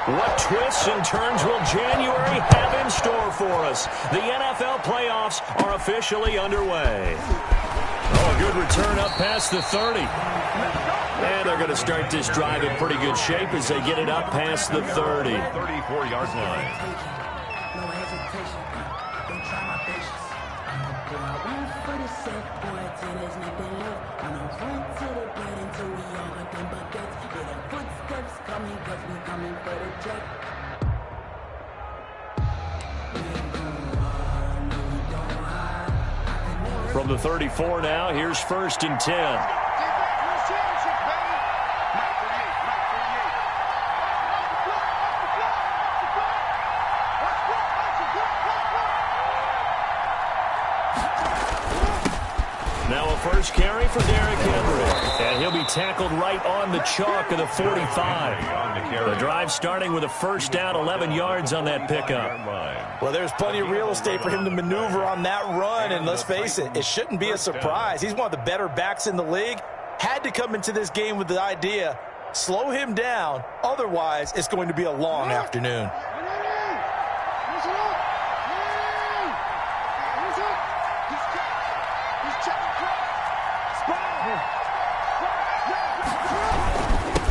What twists and turns will January have in store for us? The NFL playoffs are officially underway. Oh, a good return up past the 30. And they're going to start this drive in pretty good shape as they get it up past the 30. 34-yard line. From the 34 now, here's 1st and 10. Now a first carry for Derrick Henry. And he'll be tackled right on the chalk of the 45. The drive starting with a first down, 11 yards on that pickup. Well, there's plenty of real estate for him to maneuver on that run. And let's face it, it shouldn't be a surprise. He's one of the better backs in the league. Had to come into this game with the idea, slow him down. Otherwise, it's going to be a long afternoon.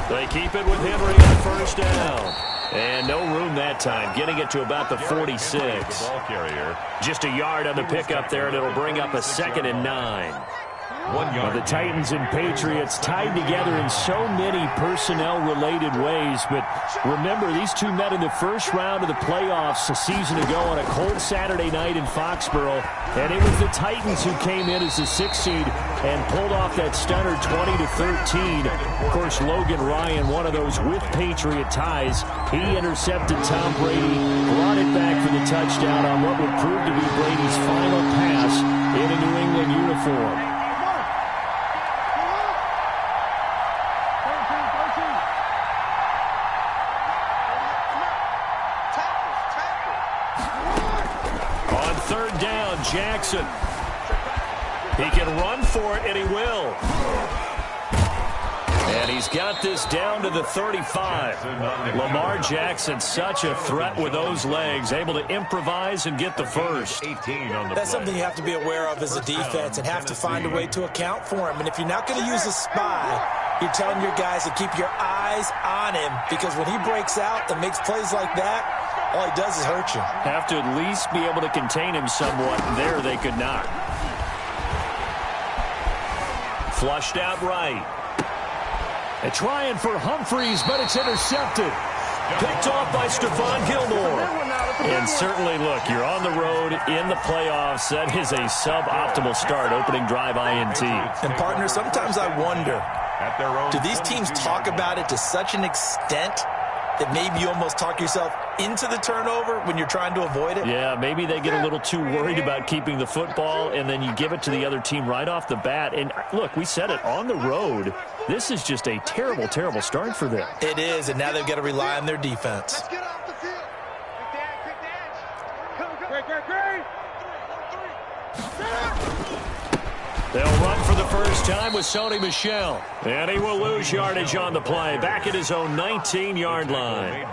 They keep it with Henry on first down. And no room that time, getting it to about the 46. Ball carrier. Just a yard on the pickup there, and it'll bring up a 2nd and 9. 1 yard. The Titans and Patriots tied together in so many personnel-related ways. But remember, these two met in the first round of the playoffs a season ago on a cold Saturday night in Foxborough. And it was the Titans who came in as the 6th seed and pulled off that stunner 20-13. Of course, Logan Ryan, one of those with Patriot ties. He intercepted Tom Brady, brought it back for the touchdown on what would prove to be Brady's final pass in a New England uniform. Jackson. He can run for it, and he will. And he's got this down to the 35. Lamar Jackson, such a threat with those legs, able to improvise and get the first. That's something you have to be aware of as a defense and have to find a way to account for him. And if you're not going to use a spy, you're telling your guys to keep your eyes on him, because when he breaks out and makes plays like that, all he does is hurt you. Have to at least be able to contain him somewhat. There they could not. Flushed out right. And trying for Humphreys, but it's intercepted. Picked off by Stephon Gilmore. And certainly, look, you're on the road in the playoffs. That is a suboptimal start, opening drive INT. And, partner, sometimes I wonder, do these teams talk about it to such an extent that maybe you almost talk yourself into the turnover when you're trying to avoid it? Yeah, maybe they get a little too worried about keeping the football, and then you give it to the other team right off the bat. And, look, we said it, on the road, this is just a terrible, terrible start for them. It is, and now they've got to rely on their defense. Let's get off the field. Quick dash. Great. They'll run for the first time with Sony Michel. And he will lose yardage on the play. Back at his own 19-yard line.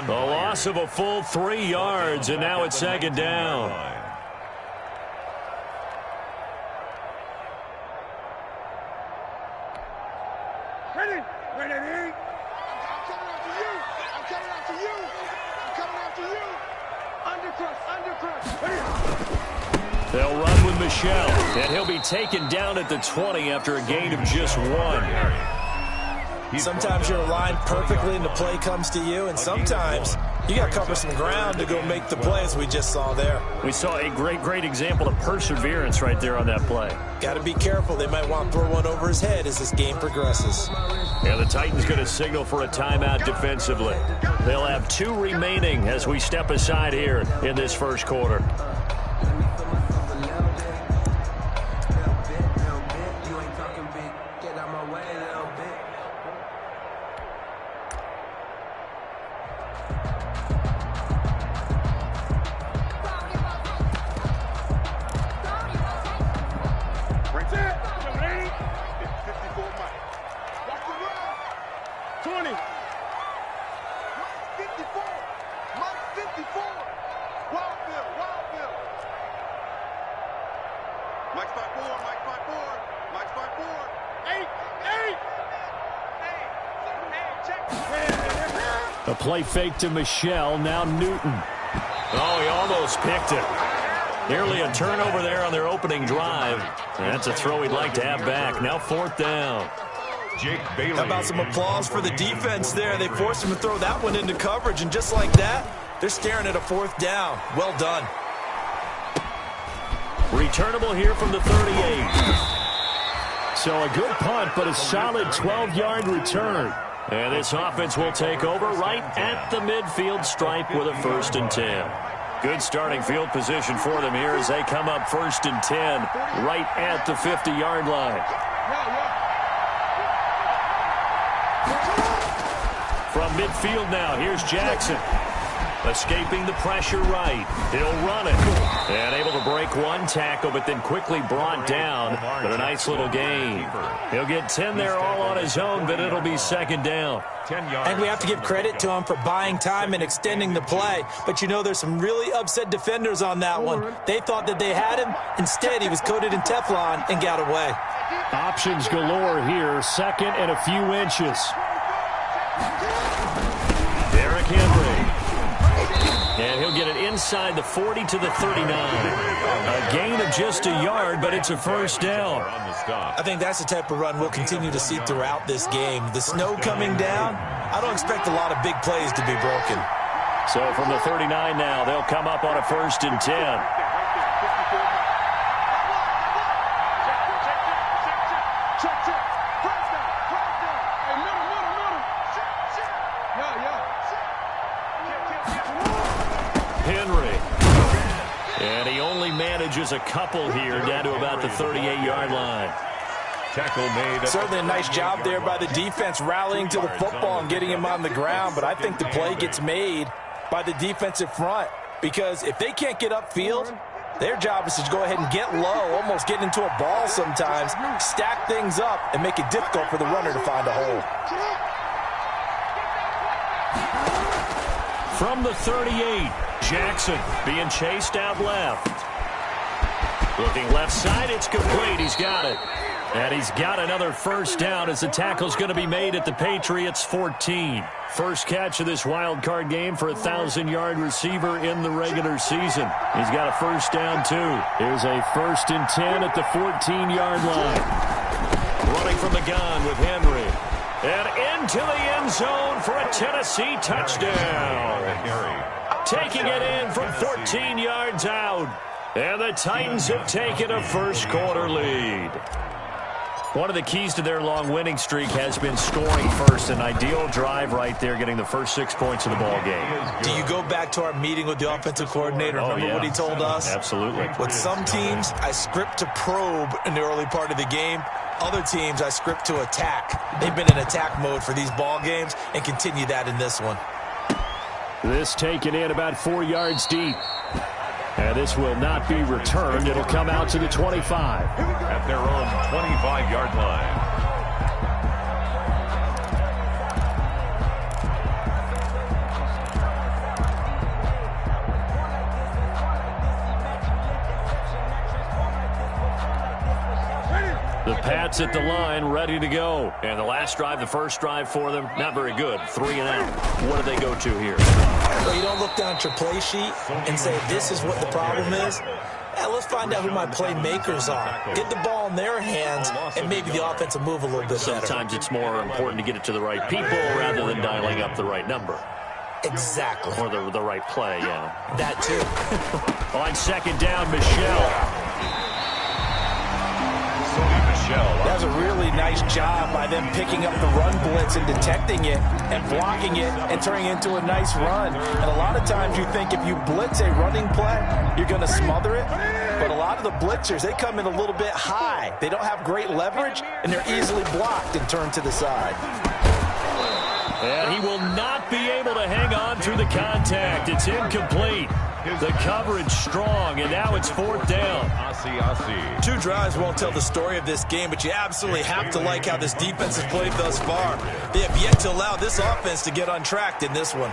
The loss of a full 3 yards, and now it's 2nd down. Ready. I'm coming after you. Undercrush. Ready. They'll run with Michel, and he'll be taken down at the 20 after a gain of just 1. Sometimes you're aligned perfectly and the play comes to you, and sometimes you got to cover some ground to go make the play, as we just saw there. We saw a great example of perseverance right there on that play. Got to be careful. They might want to throw one over his head as this game progresses. And the Titans going to signal for a timeout defensively. They'll have 2 remaining as we step aside here in this first quarter. Mike's 5-4, Mike's 5-4, Mike's 5-4. 8. A play fake to Michelle, now Newton. Oh, he almost picked it. Nearly a turnover there on their opening drive. That's a throw he'd like to have back. Now 4th down. Jake Bailey. How about some applause for the defense there? They forced him to throw that one into coverage, and just like that, they're staring at a 4th down. Well done. Returnable here from the 38. So a good punt, but a solid 12-yard return. And this offense will take over right at the midfield stripe with a 1st and 10. Good starting field position for them here as they come up 1st and 10 right at the 50-yard line. From midfield now, here's Jackson. Escaping the pressure right. He'll run it. And able to break one tackle, but then quickly brought down. But a nice little gain. He'll get 10 there all on his own, but it'll be 2nd down. And we have to give credit to him for buying time and extending the play. But, you know, there's some really upset defenders on that one. They thought that they had him. Instead, he was coated in Teflon and got away. Options galore here. 2nd and a few inches. Derrick Henry. And he'll get it inside the 40 to the 39. A gain of just a yard, but it's a 1st down. I think that's the type of run we'll continue to see throughout this game. The snow coming down, I don't expect a lot of big plays to be broken. So from the 39 now, they'll come up on a 1st and 10. Manages a couple here down to about the 38-yard line. Tackle made. Certainly a nice job there by the defense rallying to the football and getting him on the ground, but I think the play gets made by the defensive front because if they can't get upfield, their job is to go ahead and get low, almost get into a ball sometimes, stack things up, and make it difficult for the runner to find a hole. From the 38, Jackson being chased out left. Looking left side, it's complete. He's got it. And he's got another 1st down as the tackle's going to be made at the Patriots 14. First catch of this wild card game for a 1,000-yard receiver in the regular season. He's got a 1st down, too. Here's a 1st and 10 at the 14-yard line. Running from the gun with Henry. And into the end zone for a Tennessee touchdown. Taking it in from 14 yards out. And the Titans have taken a 1st quarter lead. One of the keys to their long winning streak has been scoring first. An ideal drive right there, getting the first 6 points of the ball game. Do you go back to our meeting with the offensive coordinator? Remember what he told us? Absolutely. With some teams, I script to probe in the early part of the game. Other teams, I script to attack. They've been in attack mode for these ball games and continue that in this one. This taken in about 4 yards deep. And this will not be returned. It'll come out to the 25. At their own 25-yard line. The Pats at the line, ready to go. And the last drive, the first drive for them, not very good. 3 and out. What do they go to here? Well, you don't look down at your play sheet and say, this is what the problem is. Let's find out who my playmakers are. Get the ball in their hands, and maybe the offense will move a little bit better. Sometimes it's more important to get it to the right people rather than dialing up the right number. Exactly. Or the right play, yeah. That too. On 2nd down, Michelle. That was a really nice job by them picking up the run blitz and detecting it and blocking it and turning it into a nice run. And a lot of times you think if you blitz a running play, you're going to smother it. But a lot of the blitzers, they come in a little bit high. They don't have great leverage, and they're easily blocked and turned to the side. And he will not be able to hang on through the contact. It's incomplete. The coverage strong, and now it's 4th down. 2 drives won't tell the story of this game, but you absolutely have to like how this defense has played thus far. They have yet to allow this offense to get untracked in this one.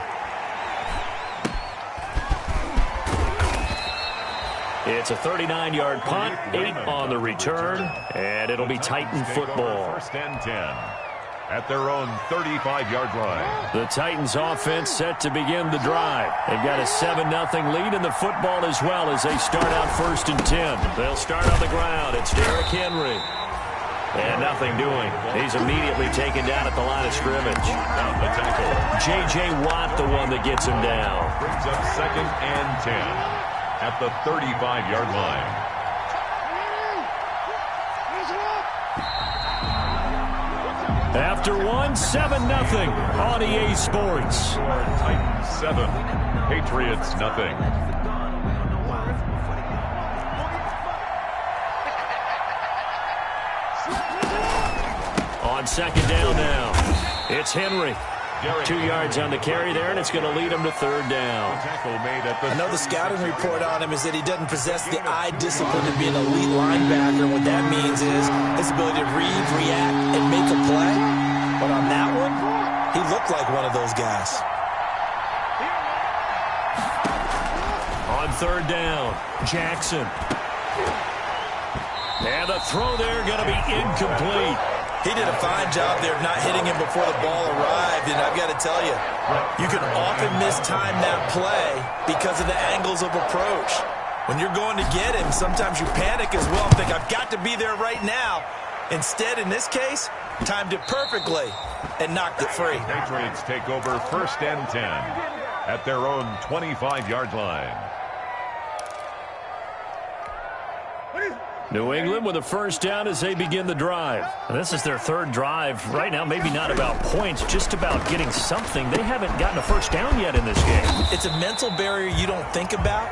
It's a 39-yard punt, 8 on the return, and it'll be Titan football. First and 10 at their own 35-yard line. The Titans offense set to begin the drive. They've got a 7-0 lead in the football as well as they start out first and 10. They'll start on the ground. It's Derrick Henry. And nothing doing. He's immediately taken down at the line of scrimmage. On the tackle. J.J. Watt, the one that gets him down. Brings up second and 10 at the 35-yard line. After one, 7-0 on EA Sports. Titans 7, Patriots nothing. On second down now, it's Henry. 2 yards on the carry there, and it's going to lead him to third down. I know the scouting report on him is that he doesn't possess the eye discipline to be an elite linebacker. What that means is his ability to read, react, and make a play. But on that one, he looked like one of those guys. On third down, Jackson. And the throw there going to be incomplete. He did a fine job there of not hitting him before the ball arrived, and I've got to tell you, you can often mistime that play because of the angles of approach. When you're going to get him, sometimes you panic as well, think, I've got to be there right now. Instead, in this case, timed it perfectly and knocked it free. Patriots take over first and 10 at their own 25-yard line. New England with a first down as they begin the drive. This is their third drive right now, maybe not about points, just about getting something. They haven't gotten a first down yet in this game. It's a mental barrier you don't think about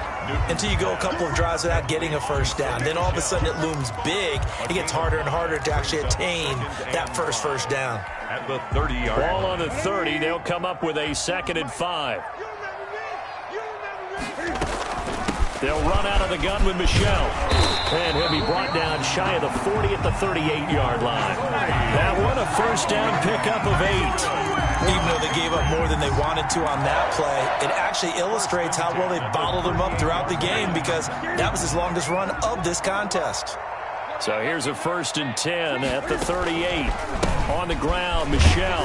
until you go a couple of drives without getting a first down. Then all of a sudden it looms big. It gets harder and harder to actually attain that first down. At the 30-yard line. Ball on the 30. They'll come up with a 2nd and 5. They'll run out of the gun with Michel. And he'll be brought down shy of the 40 at the 38-yard line. That one, a first down pickup of 8. Even though they gave up more than they wanted to on that play, it actually illustrates how well they bottled them up throughout the game because that was his longest run of this contest. So here's a first and 10 at the 38. On the ground, Michel.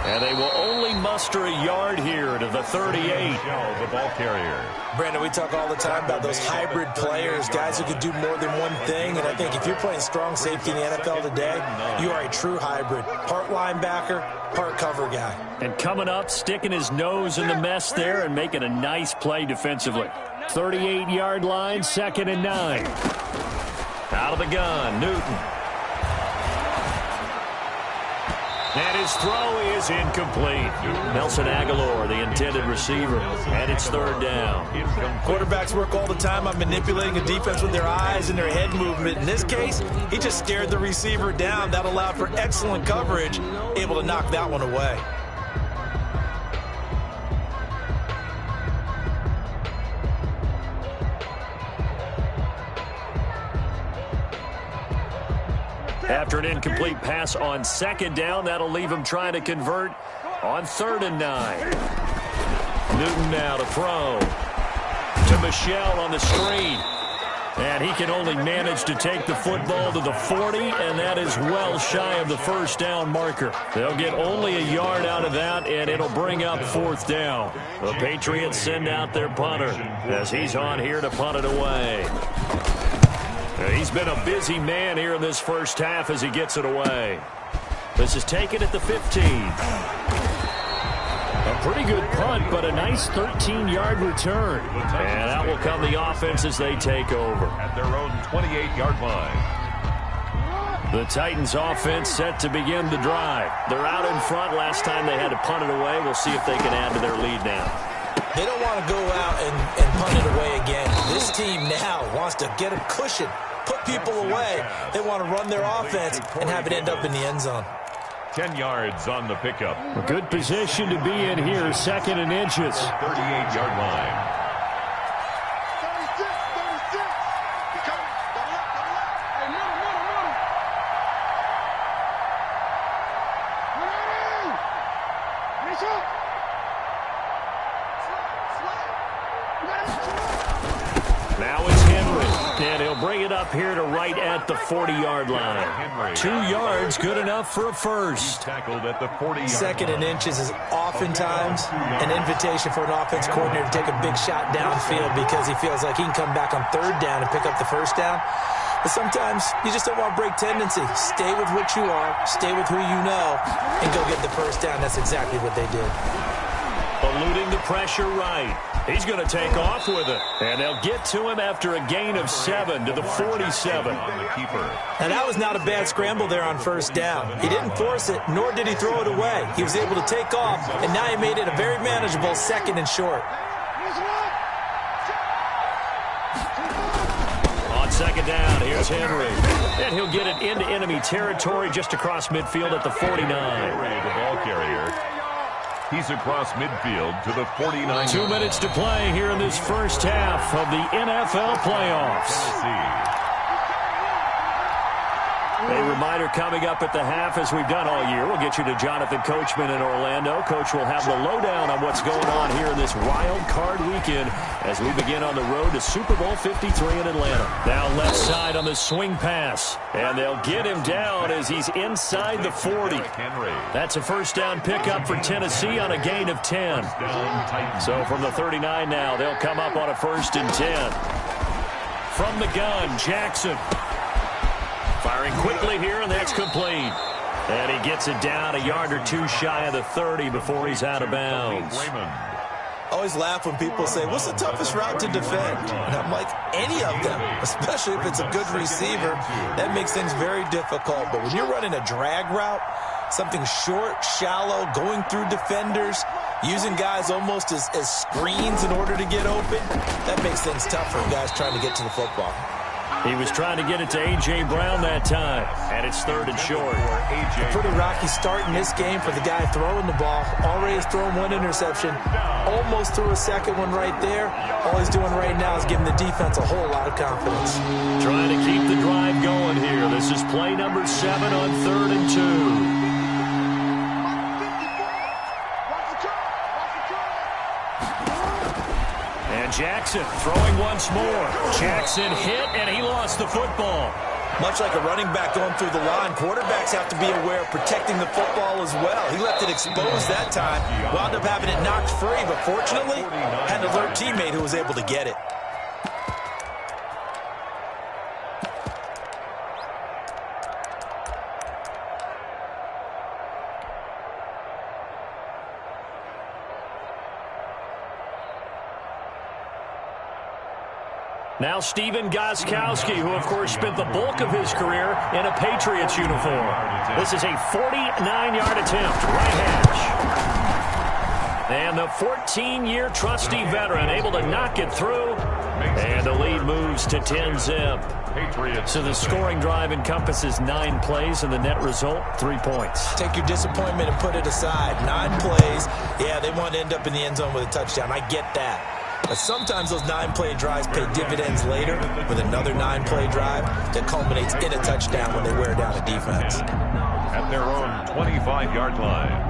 And they will only muster a yard here to the 38. Michel, the ball carrier. Brandon, we talk all the time about those hybrid players, guys who could do more than one thing. And I think if you're playing strong safety in the NFL today, you are a true hybrid. Part linebacker, part cover guy. And coming up, sticking his nose in the mess there and making a nice play defensively. 38-yard line, 2nd and 9. Out of the gun, Newton. And his throw is incomplete. Nelson Aguilar, the intended receiver. And it's third down. Quarterbacks work all the time on manipulating a defense with their eyes and their head movement. In this case, he just stared the receiver down. That allowed for excellent coverage, able to knock that one away. After an incomplete pass on 2nd down, that'll leave him trying to convert on 3rd and 9. Newton now to throw to Michel on the screen. And he can only manage to take the football to the 40, and that is well shy of the first down marker. They'll get only a yard out of that, and it'll bring up 4th down. The Patriots send out their punter as he's on here to punt it away. He's been a busy man here in this first half as he gets it away. This is taken at the 15. A pretty good punt, but a nice 13-yard return. And out will come the offense as they take over. At their own 28-yard line. The Titans offense set to begin the drive. They're out in front. Last time they had to punt it away. We'll see if they can add to their lead now. They don't want to go out and punt it away again. This team now wants to get a cushion, put people away. They want to run their offense and have it end up in the end zone. 10 yards on the pickup. A good position to be in here, 2nd and inches. 38-yard line. Now it's Henry, and he'll bring it up here to right at the 40-yard line. 2 yards, good enough for a first. Tackled at the 40-yard Second and inches is oftentimes an invitation for an offense coordinator to take a big shot downfield because he feels like he can come back on third down and pick up the first down. But sometimes you just don't want to break tendency. Stay with what you are, stay with who you know, and go get the first down. That's exactly what they did. Eluding the pressure right. He's going to take off with it. And they'll get to him after a gain of 7 to the 47. Now, that was not a bad scramble there on first down. He didn't force it, nor did he throw it away. He was able to take off, and now he made it a very manageable 2nd and short. On 2nd down, here's Henry. And he'll get it into enemy territory just across midfield at the 49. The ball carrier. He's across midfield to the 49. 2 minutes to play here in this first half of the NFL playoffs. A reminder coming up at the half, as we've done all year. We'll get you to Jonathan Coachman in Orlando. Coach will have the lowdown on what's going on here in this wild card weekend as we begin on the road to Super Bowl 53 in Atlanta. Now left side on the swing pass. And they'll get him down as he's inside the 40. That's a first down pickup for Tennessee on a gain of 10. So from the 39 now, they'll come up on a 1st and 10. From the gun, Jackson. Firing quickly here, and that's complete. And he gets it down a yard or 2 shy of the 30 before he's out of bounds. I always laugh when people say, what's the toughest route to defend? And I'm like, any of them, especially if it's a good receiver. That makes things very difficult. But when you're running a drag route, something short, shallow, going through defenders, using guys almost as screens in order to get open, that makes things tough for guys trying to get to the football. He was trying to get it to A.J. Brown that time, and it's 3rd and short. A pretty rocky start in this game for the guy throwing the ball. Already has thrown 1 interception, almost threw a 2nd one right there. All he's doing right now is giving the defense a whole lot of confidence. Trying to keep the drive going here. This is play number 7 on 3rd and 2. Jackson throwing once more. Jackson hit, and he lost the football. Much like a running back going through the line, quarterbacks have to be aware of protecting the football as well. He left it exposed that time, wound up having it knocked free, but fortunately, had an alert teammate who was able to get it. Now Stephen Gostkowski, who, of course, spent the bulk of his career in a Patriots uniform. This is a 49-yard attempt, right hash. And the 14-year trusty veteran able to knock it through. And the lead moves to 10-zip. So the scoring drive encompasses 9 plays, and the net result, 3 points. Take your disappointment and put it aside. 9 plays. Yeah, they want to end up in the end zone with a touchdown. I get that. But sometimes those 9-play drives pay dividends later with another 9-play drive that culminates in a touchdown when they wear down a defense. At their own 25-yard line.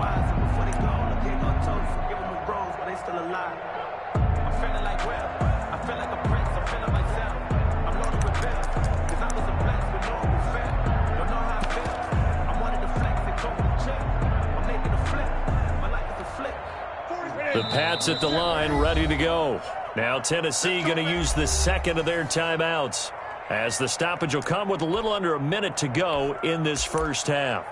The Pats at the line, ready to go. Now Tennessee going to use the 2nd of their timeouts, as the stoppage will come with a little under a minute to go in this first half.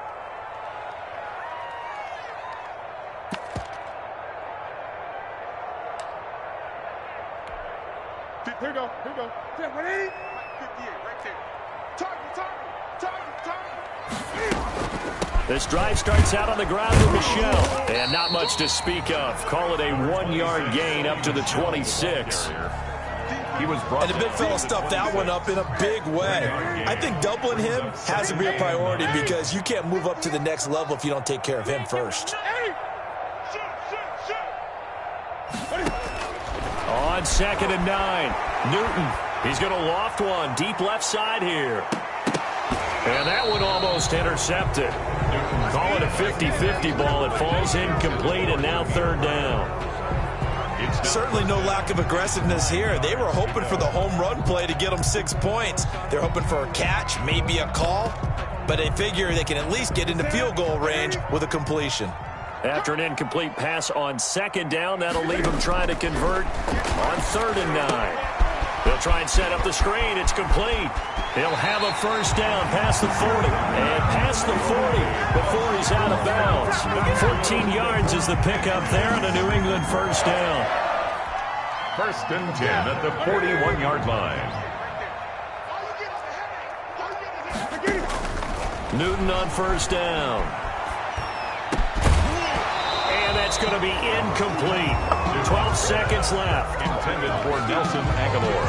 Here we go. 10, 180. 58, right there. Target. This drive starts out on the ground with Michelle, and not much to speak of. Call it a 1-yard gain up to the 26. And the big fella stuffed that one up in a big way. I think doubling him has to be a priority because you can't move up to the next level if you don't take care of him first. On 2nd and 9, Newton. He's going to loft one deep left side here. And that one almost intercepted. Call it a 50-50 ball. It falls incomplete, and now 3rd down. certainly no lack of aggressiveness here. They were hoping for the home run play to get them 6 points. They're hoping for a catch, maybe a call, but they figure they can at least get into field goal range with a completion. After an incomplete pass on second down, that'll leave him trying to convert on 3rd and 9. They'll try and set up the screen. It's complete. He'll have a first down past the 40 and past the 40 before he's out of bounds. 14 yards is the pickup there on a New England first down. 1st and 10 at the 41-yard line. Newton on first down. And that's going to be incomplete. 12 seconds left. Intended for Nelson Aguilar.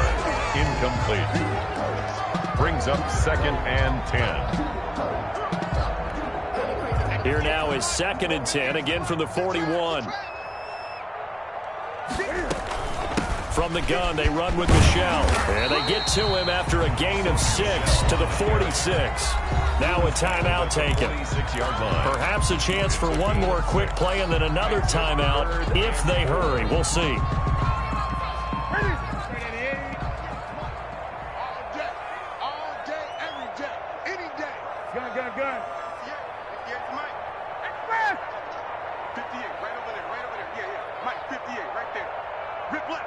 Incomplete. Brings up 2nd and 10. Here now is 2nd and 10, again from the 41. From the gun, they run with Michel. And they get to him after a gain of 6 to the 46. Now a timeout taken. 26-yard line. Perhaps a chance for one more quick play and then another timeout if they hurry. We'll see. Gun. Yeah, Mike. Express! 58, right over there. Yeah. Mike, 58, right there. Rip left.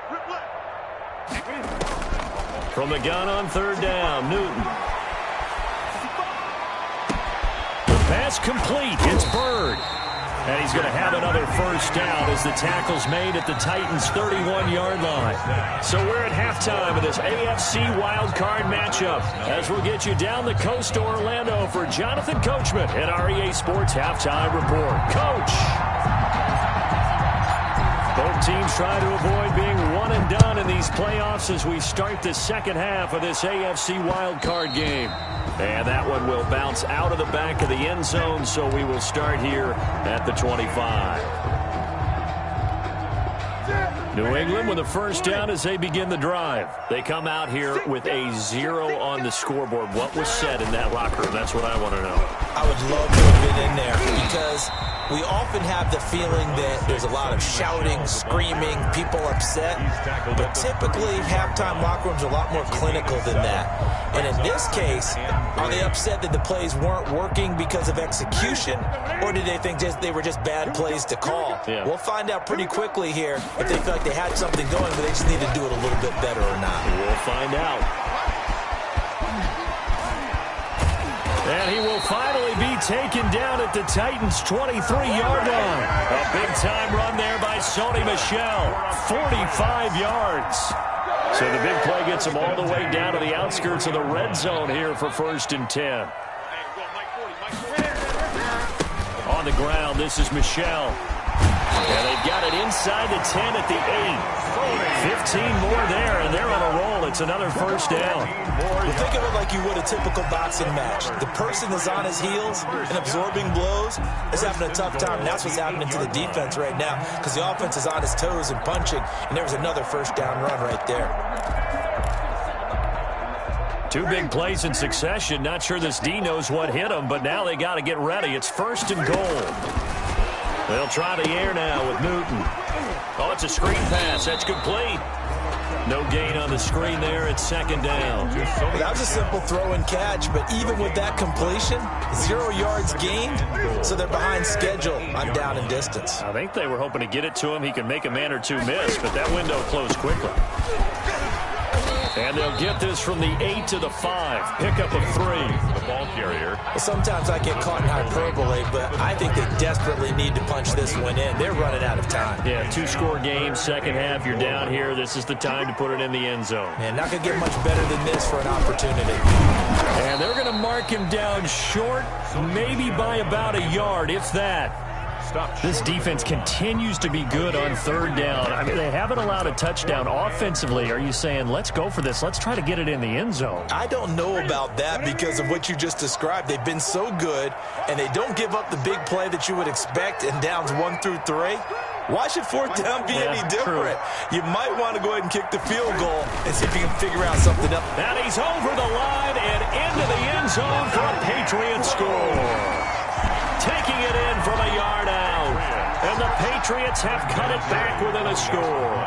From the gun on 3rd down, Newton. The pass complete. It's Bird. And he's going to have another first down as the tackle's made at the Titans' 31-yard line. So we're at halftime of this AFC wildcard matchup as we'll get you down the coast to Orlando for Jonathan Coachman at our EA Sports Halftime Report. Coach! Both teams try to avoid being one and done in these playoffs as we start the second half of this AFC wildcard game. And that one will bounce out of the back of the end zone, so we will start here at the 25. New England with a first down as they begin the drive. They come out here with a 0 on the scoreboard. What was said in that locker room? That's what I want to know. I would love to have been in there because we often have the feeling that there's a lot of shouting, screaming, people upset. But typically, halftime locker rooms are a lot more clinical than that. And in this case, are they upset that the plays weren't working because of execution? Or did they think they were just bad plays to call? Yeah. We'll find out pretty quickly here if they feel like they had something going, but they just need to do it a little bit better or not. We'll find out. And he will finally be taken down at the Titans' 23-yard line. A big-time run there by Sony Michel. 45 yards. So the big play gets him all the way down to the outskirts of the red zone here for 1st and 10. On the ground, this is Michel. And they've got it inside the 10 at the 8. 15 more there, and they're on a roll. It's another first down. Well, think of it like you would a typical boxing match. The person is on his heels and absorbing blows is having a tough time. And that's what's happening to the defense right now because the offense is on his toes and punching, and there was another first down run right there. 2 big plays in succession. Not sure this D knows what hit him, but now they got to get ready. It's 1st and goal. They'll try the air now with Newton. Oh, it's a screen pass. That's complete. No gain on the screen there. It's 2nd down. Well, that was a simple throw and catch, but even with that completion, 0 yards gained, so they're behind schedule on down and distance. I think they were hoping to get it to him. He could make a man or two miss, but that window closed quickly. And they'll get this from the 8 to the 5. Pickup of 3. The ball carrier. Well, sometimes I get caught in hyperbole, but I think they desperately need to punch this one in. They're running out of time. Yeah, 2-score game, second half. You're down here. This is the time to put it in the end zone. Man, not going to get much better than this for an opportunity. And they're going to mark him down short, maybe by about a yard, if that. This defense continues to be good on 3rd down. I mean, they haven't allowed a touchdown offensively. Are you saying, let's go for this? Let's try to get it in the end zone. I don't know about that because of what you just described. They've been so good, and they don't give up the big play that you would expect in downs 1 through 3. Why should 4th down be any different? True. You might want to go ahead and kick the field goal and see if you can figure out something else. And he's over the line and into the end zone for a Patriot score. Taking it in from a yard out. and the Patriots have cut it back within a score.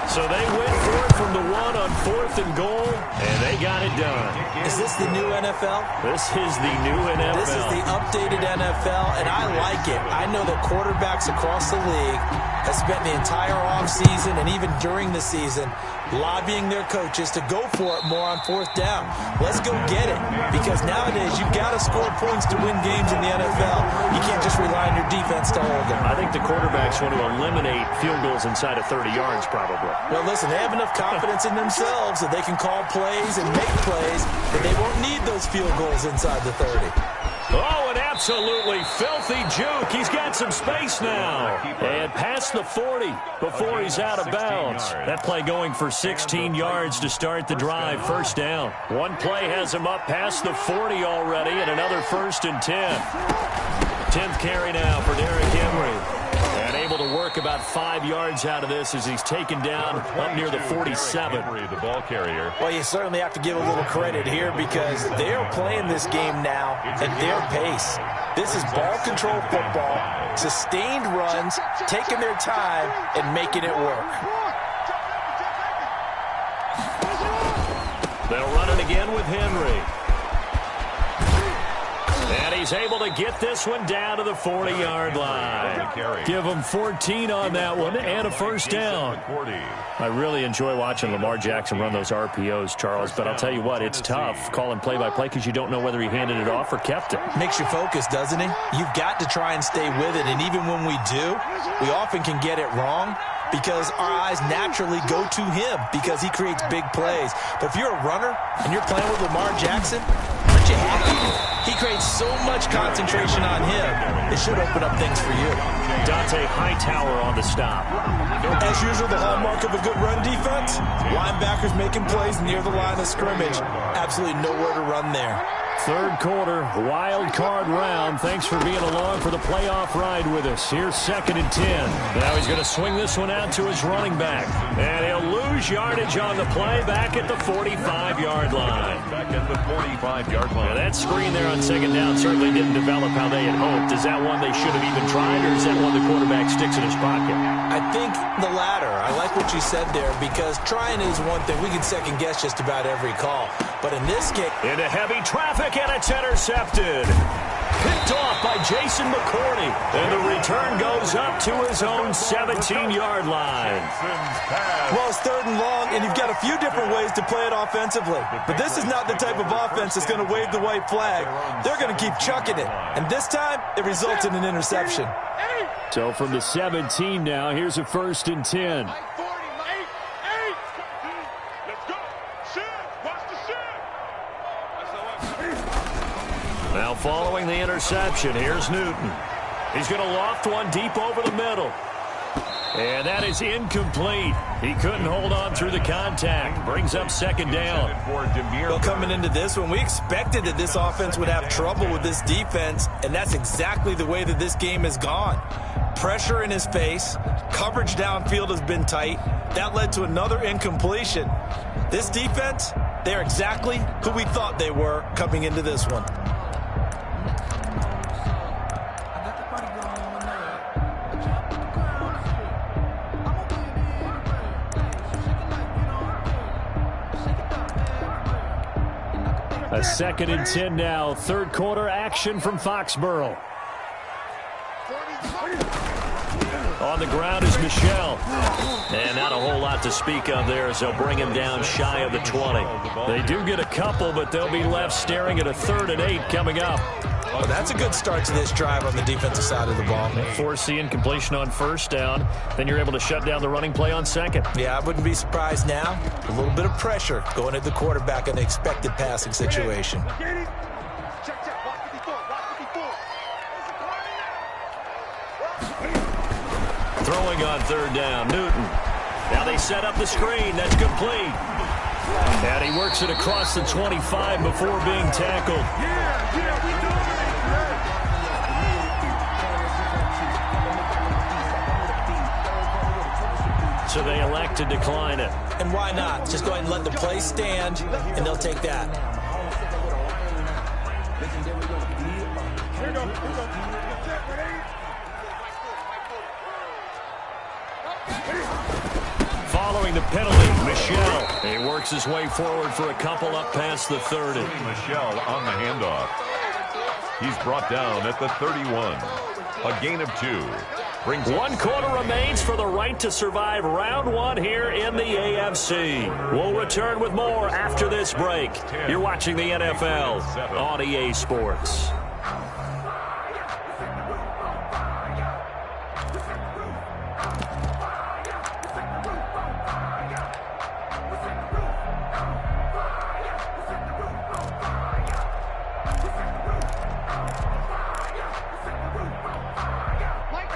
So they went for it from the 1 on 4th and goal, and they got it done. Is this the new NFL? This is the new NFL. This is the updated NFL, and I like it. I know that quarterbacks across the league have spent the entire offseason and even during the season lobbying their coaches to go for it more on 4th down. Let's go get it, because nowadays you've got to score points to win games in the NFL. You can't just rely on your defense to hold them. I think the quarterbacks want to eliminate field goals inside of 30 yards probably. Well, listen, they have enough confidence in themselves that they can call plays and make plays, that they won't need those field goals inside the 30. Oh, an absolutely filthy juke. He's got some space now. And past the 40 before he's out of bounds. That play going for 16 yards to start the drive. First down. One play has him up past the 40 already, and another 1st and 10. 10th carry now for Derrick Henry. And able to work about 5 yards out of this as he's taken down up near the 47. Henry, the ball carrier. Well, you certainly have to give a little credit here because they're playing this game now at their pace. This is ball control football, sustained runs, taking their time, and making it work. They'll run it again with Henry. And he's able to get this one down to the 40-yard line. Give him 14 on that one and a first down. I really enjoy watching Lamar Jackson run those RPOs, Charles, but I'll tell you what, it's tough calling play-by-play because you don't know whether he handed it off or kept it. Makes you focus, doesn't he? You've got to try and stay with it, and even when we do, we often can get it wrong because our eyes naturally go to him because he creates big plays. But if you're a runner and you're playing with Lamar Jackson, aren't you happy? He creates so much concentration on him, it should open up things for you. Dante Hightower on the stop. As usual, the hallmark of a good run defense, linebackers making plays near the line of scrimmage. Absolutely nowhere to run there. Third quarter, wild card round. Thanks for being along for the playoff ride with us. Here's 2nd and 10. Now he's going to swing this one out to his running back. And he'll lose yardage on the play back at the 45-yard line. Back at the 45-yard line. Now that screen there on 2nd down certainly didn't develop how they had hoped. Is that one they should have even tried, or is that one the quarterback sticks in his pocket? I think the latter. I like what you said there because trying is one thing. We can second-guess just about every call. But in this case... Into heavy traffic, and it's intercepted. Picked off by Jason McCourty. And the return goes up to his own 17-yard line. Well, it's 3rd and long, and you've got a few different ways to play it offensively. But this is not the type of offense that's going to wave the white flag. They're going to keep chucking it. And this time, it results in an interception. So from the 17 now, here's a 1st and 10. Now following the interception, here's Newton. He's going to loft one deep over the middle. And that is incomplete. He couldn't hold on through the contact. Brings up 2nd down. Well, coming into this one, we expected that this offense would have trouble with this defense, and that's exactly the way that this game has gone. Pressure in his face. Coverage downfield has been tight. That led to another incompletion. This defense, they're exactly who we thought they were coming into this one. A 2nd and 10 now. 3rd quarter action from Foxborough. On the ground is Michel. And not a whole lot to speak of there as they'll bring him down shy of the 20. They do get a couple, but they'll be left staring at a 3rd and 8 coming up. Well, that's a good start to this drive on the defensive side of the ball. Force the incompletion on 1st down. Then you're able to shut down the running play on 2nd. Yeah, I wouldn't be surprised now. A little bit of pressure going at the quarterback in the expected passing situation. Throwing on 3rd down, Newton. Now they set up the screen. That's complete. And he works it across the 25 before being tackled. So they elect to decline it. And why not? Just go ahead and let the play stand, and they'll take that. Following the penalty, Michel. He works his way forward for a couple up past the 30. Michel on the handoff. He's brought down at the 31. A gain of 2. Brings 1 quarter remains for the right to survive round 1 here in the AFC. We'll return with more after this break. You're watching the NFL on EA Sports.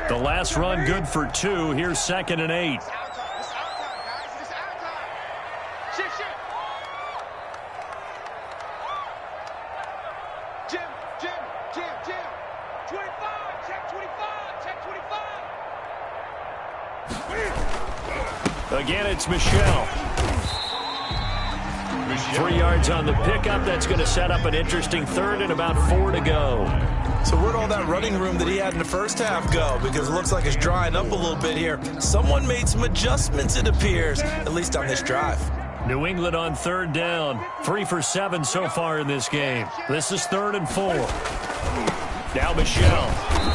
The last run good for 2. Here's 2nd and 8. It's our time. It's our time, guys. It's our time. Shift, shift. Jim, Jim, Jim, Jim. 25. Check 25. Check 25. Again, it's Michel. 3 yards on the pickup. That's going to set up an interesting 3rd and about 4 to go. So where'd all that running room that he had in the first half go? Because it looks like it's drying up a little bit here. Someone made some adjustments, it appears, at least on this drive. New England on 3rd down. 3 for 7 so far in this game. This is 3rd and 4. Now Michel.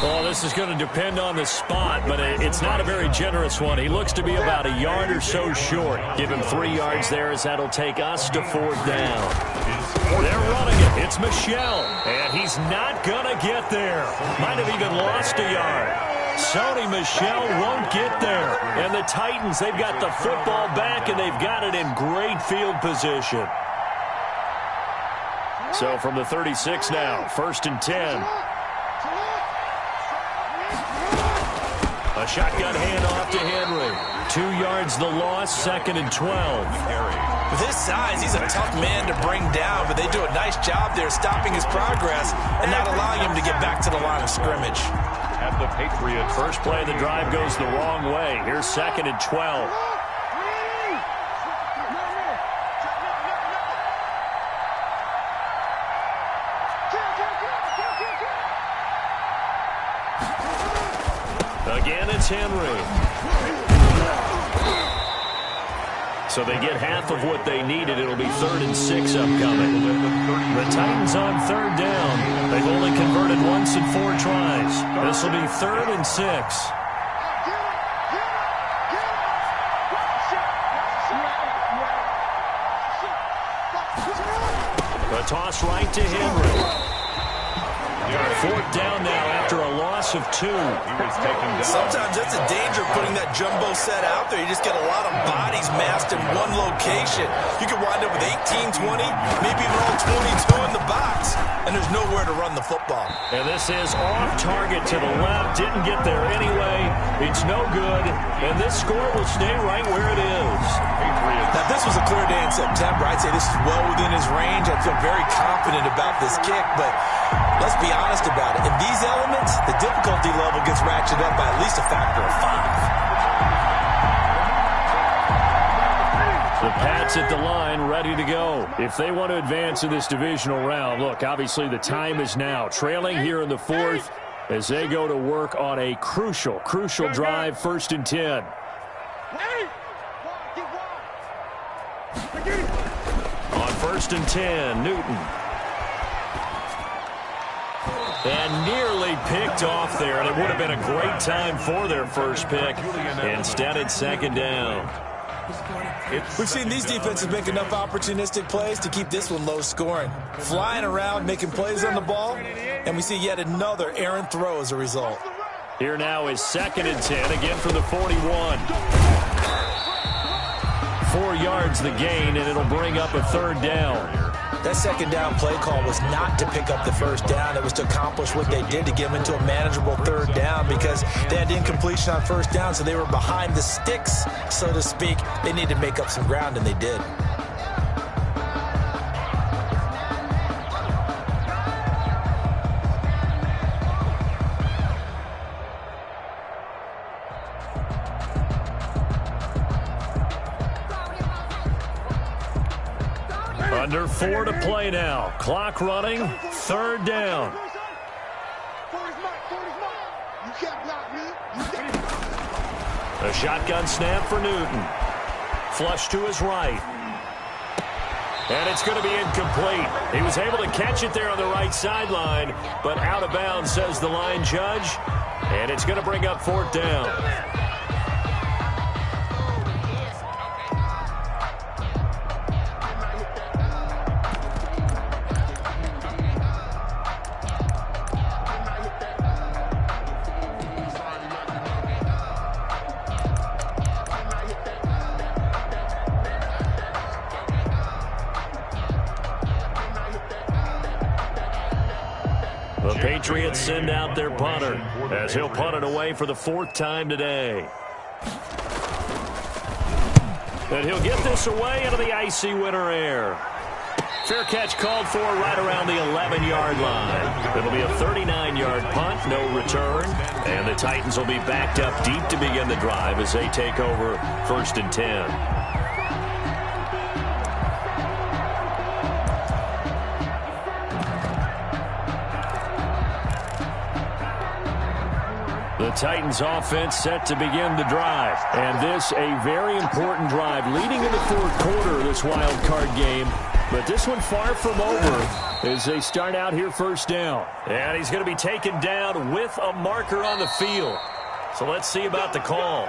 Oh, this is going to depend on the spot, but it's not a very generous one. He looks to be about a yard or so short. Give him 3 yards there as that'll take us to 4th down. They're running it. It's Michel, and he's not going to get there. Might have even lost a yard. Sony Michel won't get there. And the Titans, they've got the football back, and they've got it in great field position. So from the 36 now, 1st and 10. A shotgun handoff to Henry. 2 yards the loss, 2nd and 12. With his size, he's a tough man to bring down, but they do a nice job there stopping his progress and not allowing him to get back to the line of scrimmage. at the Patriots. First play of the drive goes the wrong way. Here's 2nd and 12. Again, it's Henry. So they get half of what they needed. It'll be 3rd and 6 upcoming. The Titans on 3rd down. They've only converted once in 4 tries. This will be 3rd and 6. The toss right to Henry. 4th down now after a loss of 2. He was taken down. Sometimes that's a danger putting that jumbo set out there. You just get a lot of bodies massed in one location. You could wind up with 18, 20, maybe even all 22 in the box, and there's nowhere to run the football. And this is off target to the left. Didn't get there anyway. It's no good, and this score will stay right where it is. Now, if this was a clear day in September, I'd say this is well within his range. I feel very confident about this kick, but let's be honest about it. In these elements, the difficulty level gets ratcheted up by at least a factor of 5. The Pats at the line, ready to go. If they want to advance in this divisional round, look, obviously the time is now. Trailing here in the 4th as they go to work on a crucial drive, 1st and 10. On 1st and 10, Newton. And nearly picked off there, and it would have been a great time for their first pick. Instead, it's 2nd down. We've seen these defenses make enough opportunistic plays to keep this one low scoring. Flying around, making plays on the ball, and we see yet another errant throw as a result. Here now is 2nd and 10, again from the 41. 4 yards the gain, and it'll bring up a 3rd down. That 2nd down play call was not to pick up the 1st down. It was to accomplish what they did to get them into a manageable 3rd down because they had incompletion on 1st down, so they were behind the sticks, so to speak. They needed to make up some ground, and they did. Under 4 to play now. Clock running. 3rd down. A shotgun snap for Newton. Flush to his right. And it's going to be incomplete. He was able to catch it there on the right sideline, but out of bounds, says the line judge. And it's going to bring up 4th down. The Patriots send out their punter as he'll punt it away for the 4th time today. And he'll get this away into the icy winter air. Fair catch called for right around the 11-yard line. It'll be a 39-yard punt, no return. And the Titans will be backed up deep to begin the drive as they take over 1st and 10. The Titans offense set to begin the drive. And this a very important drive leading in the 4th quarter of this wild card game. But this one far from over as they start out here 1st down. And he's going to be taken down with a marker on the field. So let's see about the call.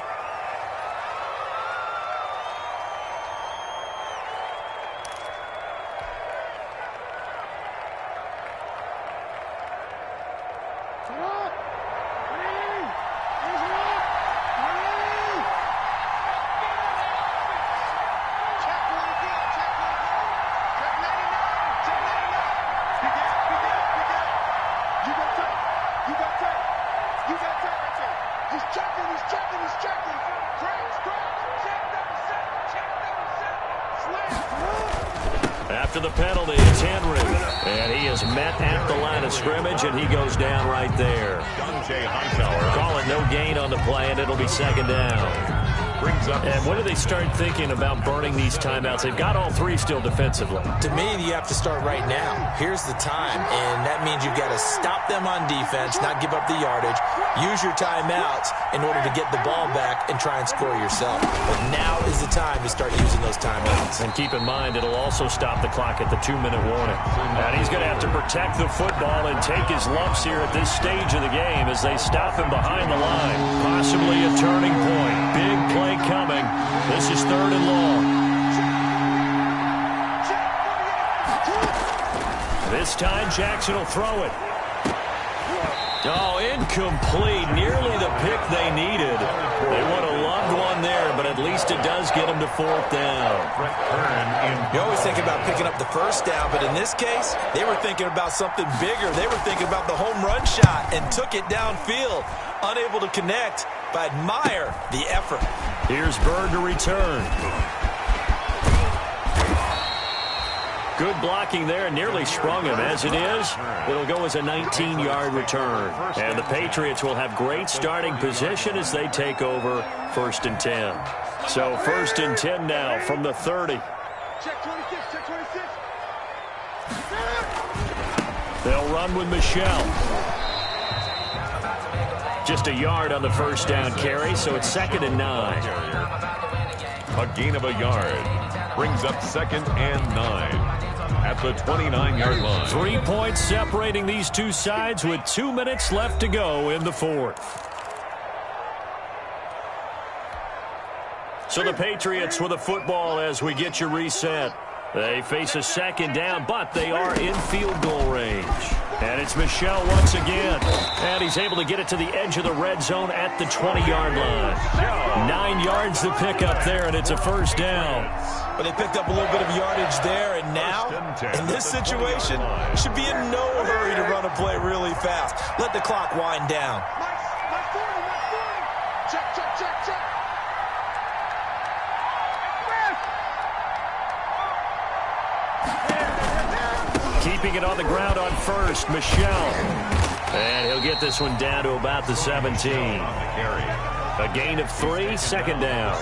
After the penalty, it's Henry. And he is met at the line of scrimmage, and he goes down right there. Calling no gain on the play, and it'll be 2nd down. And when do they start thinking about burning these timeouts? They've got all 3 still defensively. To me, you have to start right now. Here's the time, and that means you've got to stop them on defense, not give up the yardage, use your timeouts in order to get the ball back and try and score yourself. But now is the time to start using those timeouts. And keep in mind, it'll also stop the clock at the 2-minute warning. And he's going to have to protect the football and take his lumps here at this stage of the game as they stop him behind the line. Possibly a turning point. Big play coming. This is 3rd and long. This time Jackson will throw it. Oh, incomplete. Nearly the pick they needed. They would have loved one there, but at least it does get them to 4th down. You always think about picking up the 1st down, but in this case, they were thinking about something bigger. They were thinking about the home run shot and took it downfield. Unable to connect, but admire the effort. Here's Bird to return. Good blocking there, nearly sprung him. As it is, it'll go as a 19-yard return. And the Patriots will have great starting position as they take over 1st and 10. So 1st and 10 now from the 30. Check 26, check 26. They'll run with Michelle. Just a yard on the 1st down carry, so it's 2nd and 9. A gain of a yard brings up 2nd and 9. At the 29-yard line. 3 points separating these two sides with 2 minutes left to go in the 4th. So the Patriots with a football as we get you reset. They face a 2nd down, but they are in field goal range. And it's Michelle once again. And he's able to get it to the edge of the red zone at the 20-yard line. 9 yards to pick up there, and it's a 1st down. But they picked up a little bit of yardage there, and now, in this situation, should be in no hurry to run a play really fast. Let the clock wind down. My 40. Check, check, check, check. Keeping it on the ground on 1st, Michelle. And he'll get this one down to about the 17. A gain of 3, 2nd down.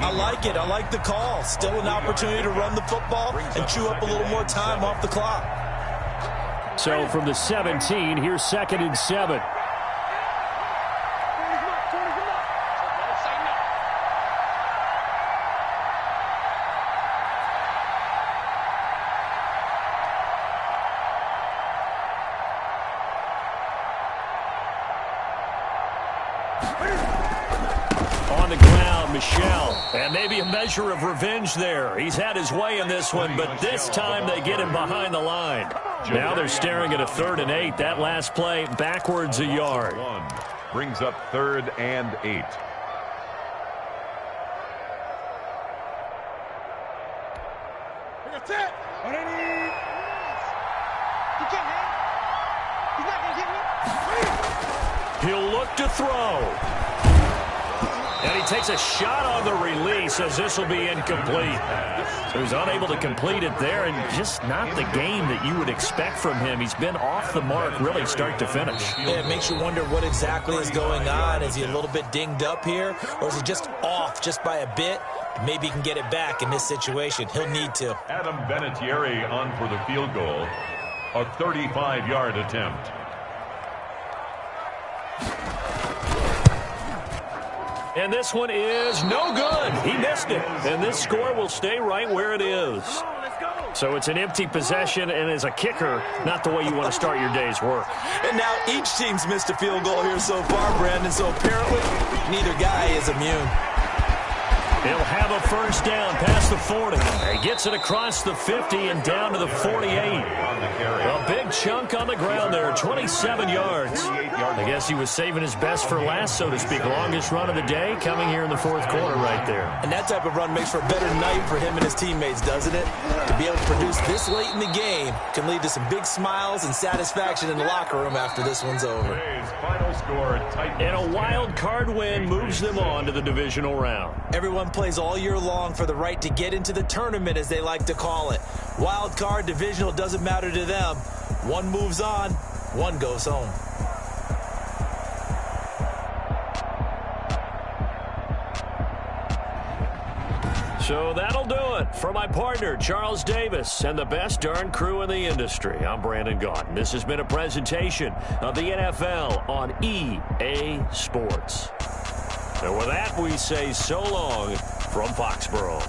I like it. I like the call. Still an opportunity to run the football and chew up a little more time off the clock. So from the 17, here's 2nd and 7. on the ground, Michel. And maybe a measure of revenge there. He's had his way in this one, but this time they get him behind the line. Now they're staring at a 3rd and 8. That last play backwards a yard. Brings up 3rd and 8. He'll look to throw. And he takes a shot on the release as this will be incomplete. So he's unable to complete it there, and just not the game that you would expect from him. He's been off the mark really start to finish. Yeah, it makes you wonder what exactly is going on. Is he a little bit dinged up here, or is he just off just by a bit? Maybe he can get it back in this situation. He'll need to. Adam Vinatieri on for the field goal. A 35-yard attempt. And this one is no good. He missed it. And this score will stay right where it is. So it's an empty possession, and as a kicker, not the way you want to start your day's work. And now each team's missed a field goal here so far, Brandon, so apparently neither guy is immune. He'll have a first down past the 40. He gets it across the 50 and down to the 48. A big chunk on the ground there, 27 yards. I guess he was saving his best for last, so to speak. Longest run of the day coming here in the 4th quarter right there. And that type of run makes for a better night for him and his teammates, doesn't it? To be able to produce this late in the game can lead to some big smiles and satisfaction in the locker room after this one's over. Final score, Titans. And a wild card win moves them on to the divisional round. Everyone plays all year long for the right to get into the tournament, as they like to call it. Wild card, divisional, doesn't matter to them. One moves on, one goes home. So that'll do it for my partner, Charles Davis, and the best darn crew in the industry. I'm Brandon Gaudin. This has been a presentation of the NFL on EA Sports. And with that, we say so long from Foxborough.